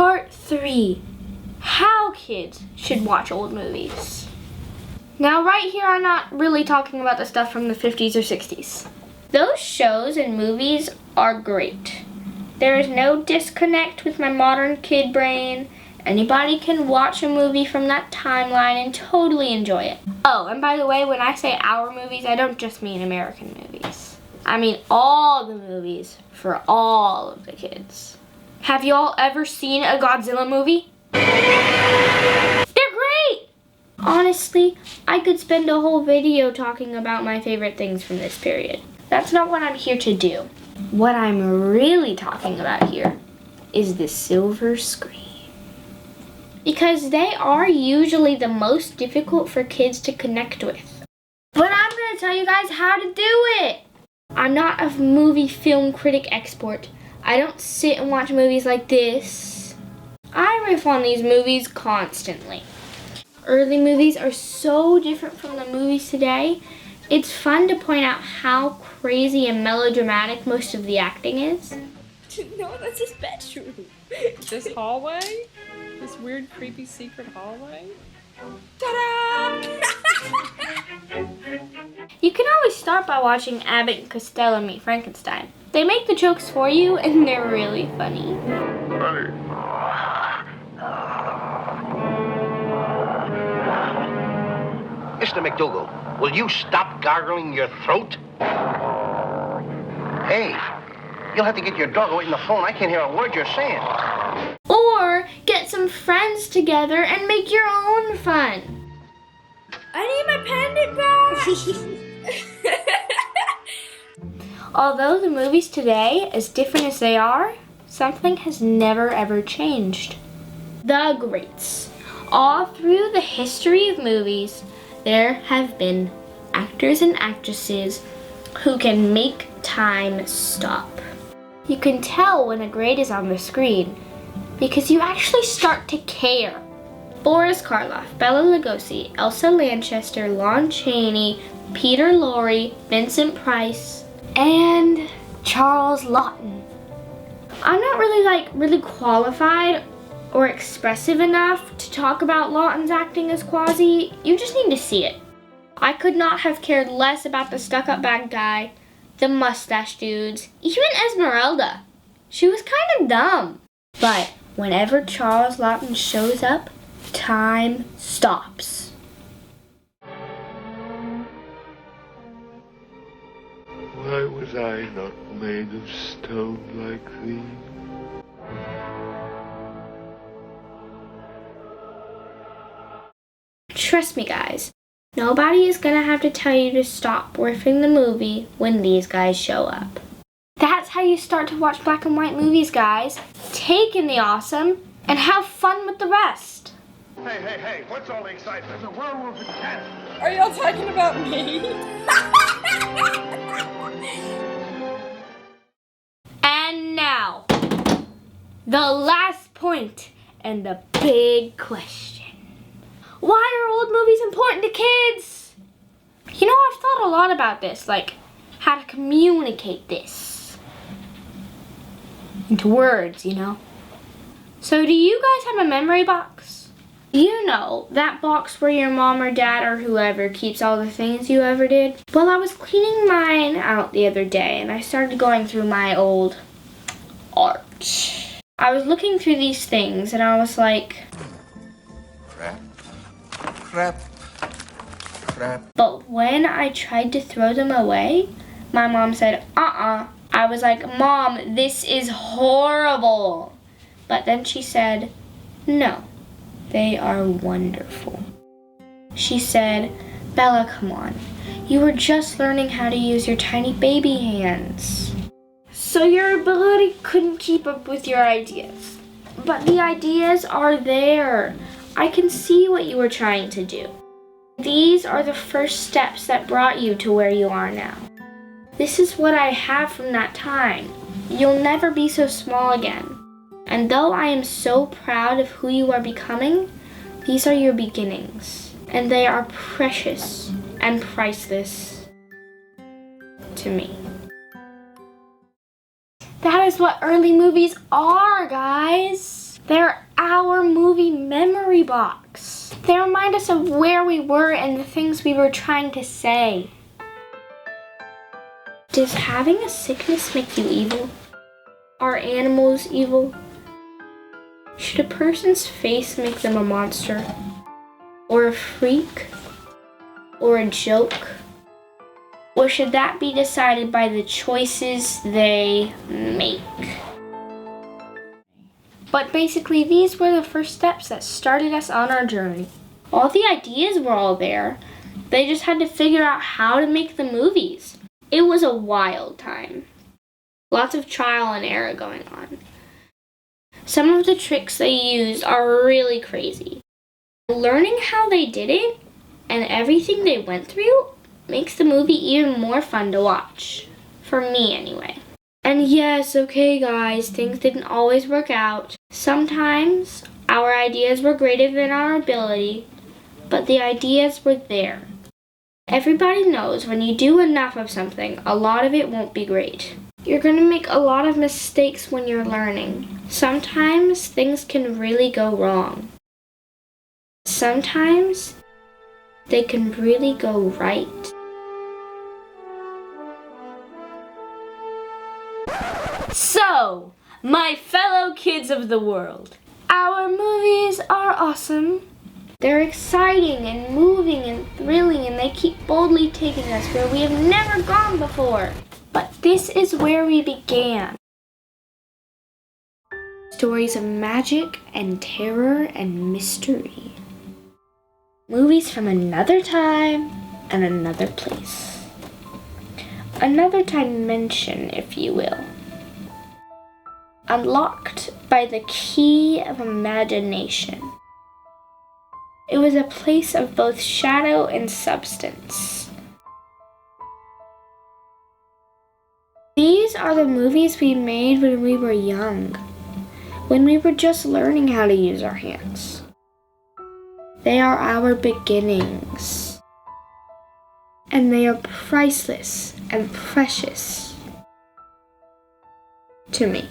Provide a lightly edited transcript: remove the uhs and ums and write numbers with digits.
Part 3. How kids should watch old movies. Now right here I'm not really talking about the stuff from the 50s or 60s. Those shows and movies are great. There is no disconnect with my modern kid brain. Anybody can watch a movie from that timeline and totally enjoy it. Oh, and by the way, when I say our movies, I don't just mean American movies. I mean all the movies for all of the kids. Have y'all ever seen a Godzilla movie? They're great! Honestly, I could spend a whole video talking about my favorite things from this period. That's not what I'm here to do. What I'm really talking about here is the silver screen. Because they are usually the most difficult for kids to connect with. But I'm going to tell you guys how to do it. I'm not a movie film critic expert. I don't sit and watch movies like this. I riff on these movies constantly. Early movies are so different from the movies today. It's fun to point out how crazy and melodramatic most of the acting is. No, that's his bedroom. This hallway? This weird, creepy, secret hallway? Ta-da! You can always start by watching Abbott and Costello Meet Frankenstein. They make the jokes for you and they're really funny. Mr. McDougal, will you stop gargling your throat? Hey, you'll have to get your dog away from the phone. I can't hear a word you're saying. Or get some friends together and make your own fun. I need my pendant back! Although the movies today, as different as they are, something has never ever changed. The greats. All through the history of movies, there have been actors and actresses who can make time stop. You can tell when a great is on the screen because you actually start to care. Boris Karloff, Bela Lugosi, Elsa Lanchester, Lon Chaney, Peter Lorre, Vincent Price, and Charles Laughton. I'm not really qualified or expressive enough to talk about Laughton's acting as Quasi. You just need to see it. I could not have cared less about the stuck-up bad guy, the mustache dudes, even Esmeralda. She was kind of dumb. But whenever Charles Laughton shows up, time stops. Why was I not made of stone like thee? Trust me, guys. Nobody is gonna have to tell you to stop riffing the movie when these guys show up. That's how you start to watch black and white movies, guys. Take in the awesome and have fun with the rest. Hey, what's all the excitement? The werewolf and cat. Are y'all talking about me? And now, the last point and the big question. Why are old movies important to kids? You know, I've thought a lot about this, like how to communicate this into words, you know. So do you guys have a memory box? You know, that box where your mom or dad or whoever keeps all the things you ever did? Well, I was cleaning mine out the other day and I started going through my old art. I was looking through these things and I was like, Crap. But when I tried to throw them away, my mom said, I was like, Mom, this is horrible. But then she said, no, they are wonderful. She said, Bella, come on. You were just learning how to use your tiny baby hands. So your ability couldn't keep up with your ideas. But the ideas are there. I can see what you were trying to do. These are the first steps that brought you to where you are now. This is what I have from that time. You'll never be so small again. And though I am so proud of who you are becoming, these are your beginnings. And they are precious and priceless to me. That is what early movies are, guys. They're our movie memory box. They remind us of where we were and the things we were trying to say. Does having a sickness make you evil? Are animals evil? Should a person's face make them a monster? Or a freak? Or a joke? Or should that be decided by the choices they make? But basically, these were the first steps that started us on our journey. All the ideas were all there. They just had to figure out how to make the movies. It was a wild time. Lots of trial and error going on. Some of the tricks they used are really crazy. Learning how they did it and everything they went through makes the movie even more fun to watch. For me, anyway. And yes, okay guys, things didn't always work out. Sometimes our ideas were greater than our ability, but the ideas were there. Everybody knows when you do enough of something, a lot of it won't be great. You're going to make a lot of mistakes when you're learning. Sometimes things can really go wrong. Sometimes they can really go right. So, my fellow kids of the world, our movies are awesome. They're exciting and moving and thrilling, and they keep boldly taking us where we have never gone before. But this is where we began. Stories of magic and terror and mystery. Movies from another time and another place. Another dimension, if you will. Unlocked by the key of imagination. It was a place of both shadow and substance. These are the movies we made when we were young, when we were just learning how to use our hands. They are our beginnings, and they are priceless and precious to me.